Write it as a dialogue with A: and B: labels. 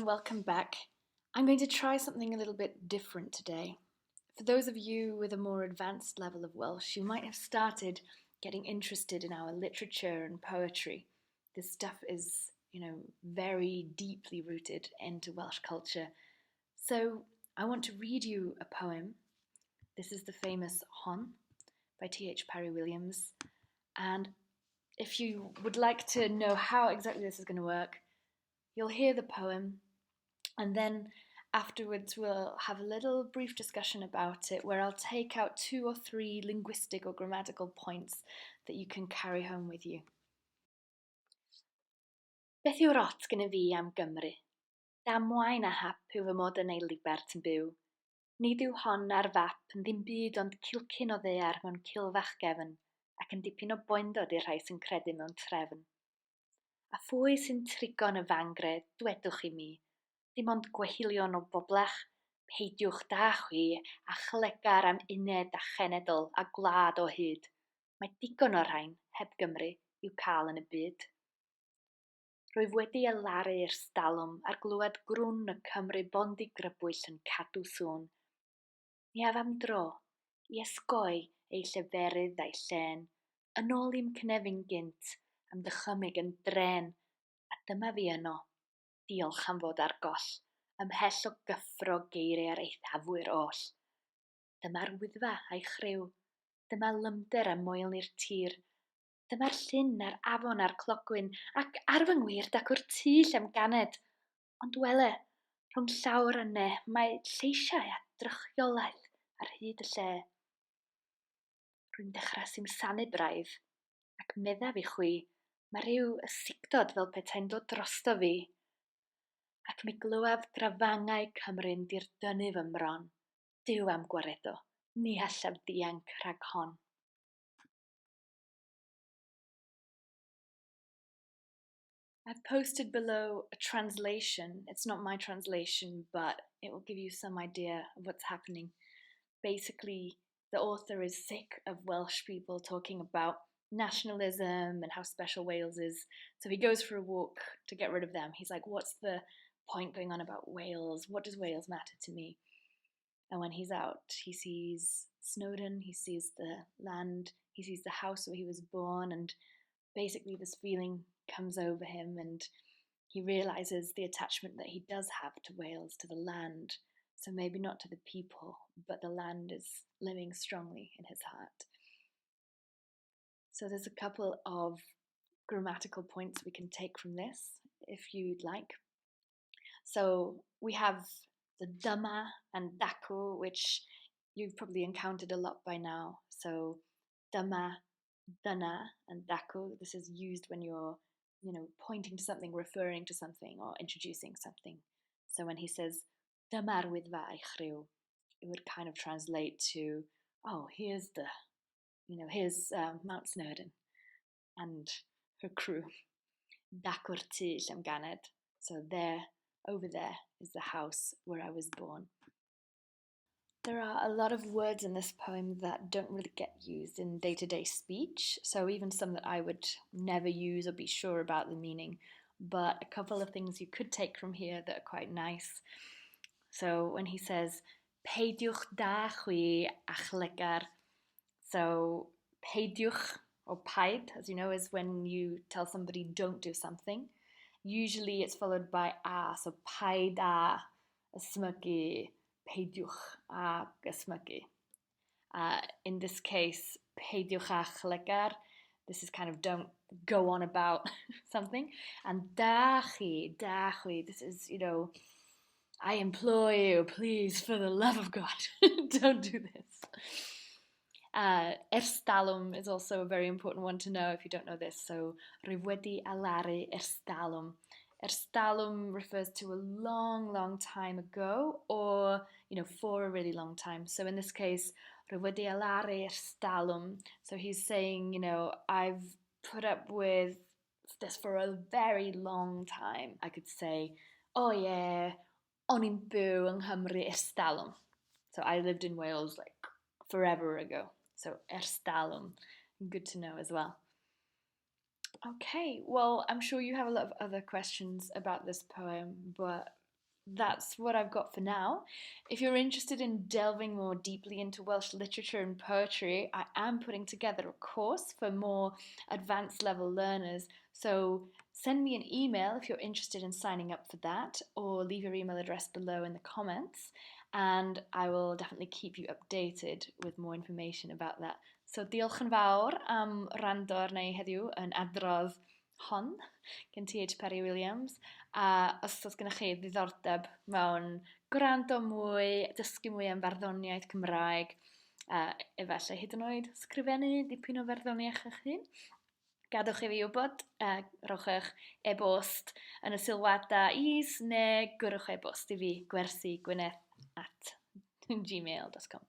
A: welcome back. I'm going to try something a little bit different today. For those of you with a more advanced level of Welsh, you might have started getting interested in our literature and poetry. This stuff is, very deeply rooted into Welsh culture. So I want to read you a poem. This is the famous HON by T H Parry Williams. And if you would like to know how exactly this is going to work, you'll hear the poem, and then afterwards we'll have a little brief discussion about it where I'll take out 2 or 3 linguistic or grammatical points that you can carry home with you. Beth yw'r gennyf am Gymru? Damwain a hap yw fy mod yn ei libart yn byw. Nid yw hon ar fap yn ddim byd ond cilcyn o ddaear mewn cilfach gefn, ac yn dipyn o boendod i'r rhai sy'n credu mewn trefn. A phwy sy'n trigo'n y fangre, dwedwch i mi, dim ond gwehilion o boblach, peidiwch da chwi a chlegar am uned a chenedl a gwlad o hyd. Mae digon o'r rhain, heb Gymru, i'w cael yn y byd. Rwyf wedi elaru'r stalwm ar glywed grwn y Cymru bondi grybwyll yn cadw sôn. Ni af am dro, i esgoi ei lleferydd a'i llen, yn ôl i'm cnefin gynt, am ddychymyg yn dren, a dyma fi yno, diolch am fod ar goll, ymhell o gyffro geiriau'r eithafwyr oll. Dyma'r wyddfa a'i chryw, dyma lymder a moel i'r tir, dyma'r llyn a'r afon a'r clogwyn, ac ar fy ngwir ac o'r tyll am ganed, ond wele, rhwng llawr yne, mae lleisiau a drychiolaeth ar hyd y lle. Rwy'n dechrau simsanu braidd, ac meddaf i chwi, mae rhyw ysigdod fel petai'n dod drosto fi, ac mi glywaf grafangau Cymru'n dirdynnu fy mbron. Dyw am gwaredo, ni allaf dianc rhag hon. I've posted below a translation. It's not my translation, but it will give you some idea of what's happening. Basically, the author is sick of Welsh people talking about nationalism and how special Wales is. So he goes for a walk to get rid of them. He's like, what's the point going on about Wales? What does Wales matter to me? And when he's out, he sees Snowdon, he sees the land, he sees the house where he was born, and basically this feeling comes over him, and he realizes the attachment that he does have to Wales, to the land. So maybe not to the people, but the land is living strongly in his heart. So there's a couple of grammatical points we can take from this, if you'd like. So we have the dyma and dacw, which you've probably encountered a lot by now. So dyma, dyna, and dacw, this is used when you're, pointing to something, referring to something, or introducing something. So when he says, dyma'r wyddfa a'i chryw, it would kind of translate to, oh, here's here's Mount Snowdon and her crew. Dacw'r tyll am ganed. So there, over there, is the house where I was born. There are a lot of words in this poem that don't really get used in day-to-day speech, so even some that I would never use or be sure about the meaning, but a couple of things you could take from here that are quite nice. So when he says, peidiwch da chwi a chlegar, so peidiwch, or paid, as you know, is when you tell somebody don't do something. Usually it's followed by a, so paid a ysmygu, peidiwch a ysmygu. In this case, peidiwch a chlegar, this is kind of don't go on about something. And da chwi, this is, I implore you, please, for the love of God, don't do this. Erstalwm is also a very important one to know if you don't know this. So, rwyf wedi elaru erstalwm. Erstalwm refers to a long, long time ago, or, for a really long time. So in this case, rwyf wedi elaru erstalwm. So he's saying, I've put up with this for a very long time. I could say, oh yeah, o'n i'n byw yng Nghymru erstalwm. So I lived in Wales like forever ago. So erstalwm, good to know as well. Okay, well, I'm sure you have a lot of other questions about this poem, but that's what I've got for now. If you're interested in delving more deeply into Welsh literature and poetry, I am putting together a course for more advanced level learners. So send me an email if you're interested in signing up for that, or leave your email address below in the comments, and I will definitely keep you updated with more information about that. So diolch yn fawr am rando arna i heddiw yn adrodd HON gen T H Parry Williams. A os oes gennych chi ddiddordeb mewn gwrando mwy, dysgu mwy am farddoniaeth Cymraeg, efallai hyd yn oed sgrifennu dipyn o farddoniaeth eich hun, gadwch i fi wybod, rhowch eich e-bost yn y sylwadau is, neu gyrwch e-bost i fi gwersi gwyneth@gmail.com.